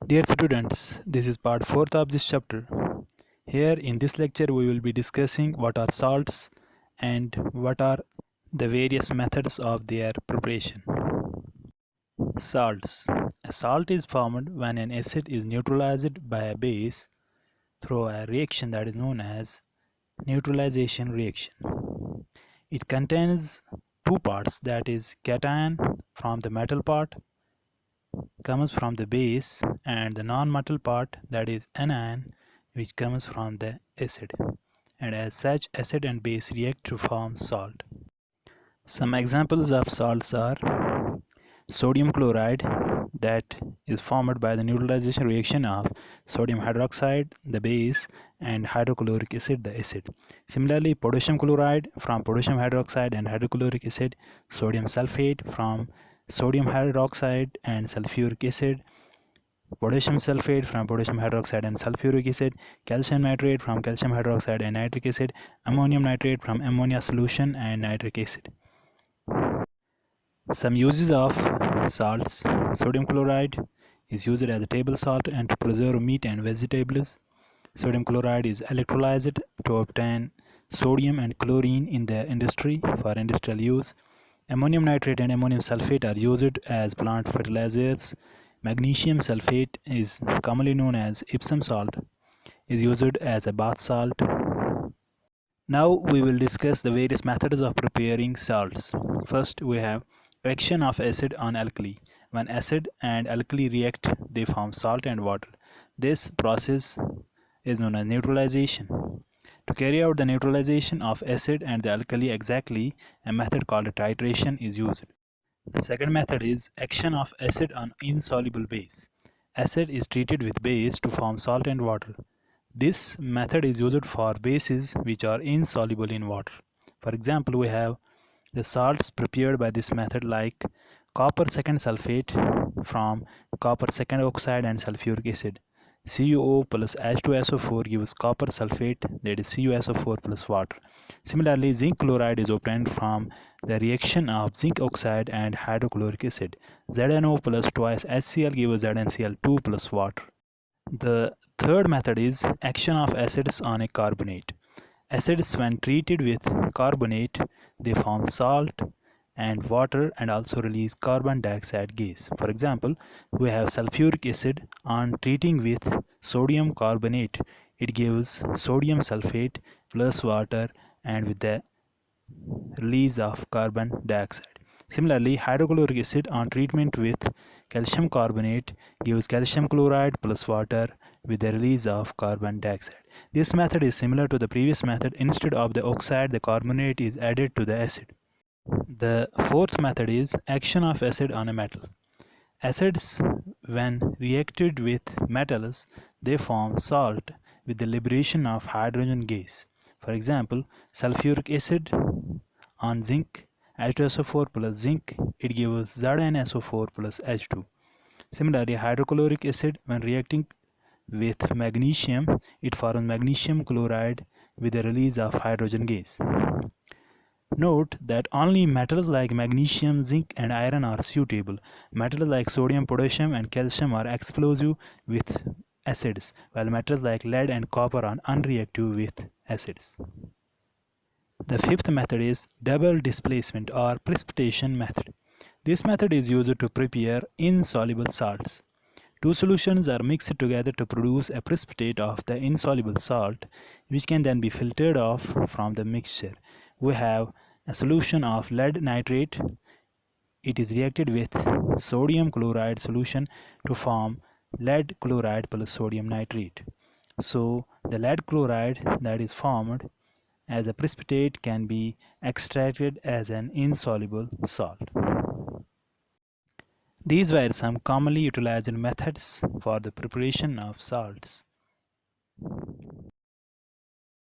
Dear students, this is part 4th of this chapter. Here in this lecture we will be discussing what are salts and what are the various methods of their preparation. Salts. A salt is formed when an acid is neutralized by a base through a reaction that is known as neutralization reaction. It contains two parts, that is cation from the metal part comes from the base and the non-metal part, that is anion, which comes from the acid, and as such acid and base react to form salt. Some examples of salts are sodium chloride, that is formed by the neutralization reaction of sodium hydroxide, the base, and hydrochloric acid, the acid. Similarly, potassium chloride from potassium hydroxide and hydrochloric acid, sodium sulfate from sodium hydroxide and sulfuric acid, potassium sulfate from potassium hydroxide and sulfuric acid, calcium nitrate from calcium hydroxide and nitric acid, ammonium nitrate from ammonia solution and nitric acid. Some uses of salts. Sodium chloride is used as a table salt and to preserve meat and vegetables. Sodium chloride is electrolyzed to obtain sodium and chlorine in the industry for industrial use. Ammonium nitrate and ammonium sulfate are used as plant fertilizers. Magnesium sulfate is commonly known as Epsom salt, is used as a bath salt. Now we will discuss the various methods of preparing salts. First, we have action of acid on alkali. When acid and alkali react, they form salt and water. This process is known as neutralization. To carry out the neutralization of acid and the alkali exactly, a method called titration is used. The second method is action of acid on insoluble base. Acid is treated with base to form salt and water. This method is used for bases which are insoluble in water. For example, we have the salts prepared by this method like copper second sulfate from copper second oxide and sulfuric acid. CuO plus H2SO4 gives copper sulfate, that is CuSO4 plus water. Similarly, zinc chloride is obtained from the reaction of zinc oxide and hydrochloric acid. ZnO plus twice HCl gives ZnCl2 plus water. The third method is action of acids on a carbonate. Acids, when treated with carbonate, they form salt and water and also release carbon dioxide gas. For example, we have sulfuric acid. On treating with sodium carbonate, it gives sodium sulfate plus water and with the release of carbon dioxide. Similarly, hydrochloric acid on treatment with calcium carbonate gives calcium chloride plus water with the release of carbon dioxide. This method is similar to the previous method. Instead of the oxide, the carbonate is added to the acid. The fourth method is action of acid on a metal. Acids, when reacted with metals, they form salt with the liberation of hydrogen gas. For example, sulfuric acid on zinc, H2SO4 plus zinc, it gives ZnSO4 plus H2. Similarly, hydrochloric acid, when reacting with magnesium, it forms magnesium chloride with the release of hydrogen gas. Note that only metals like magnesium, zinc and iron are suitable. Metals like sodium, potassium and calcium are explosive with acids, while metals like lead and copper are unreactive with acids. The fifth method is double displacement or precipitation method. This method is used to prepare insoluble salts. Two solutions are mixed together to produce a precipitate of the insoluble salt, which can then be filtered off from the mixture. We have a solution of lead nitrate. It is reacted with sodium chloride solution to form lead chloride plus sodium nitrate. So the lead chloride that is formed as a precipitate can be extracted as an insoluble salt. These were some commonly utilized methods for the preparation of salts.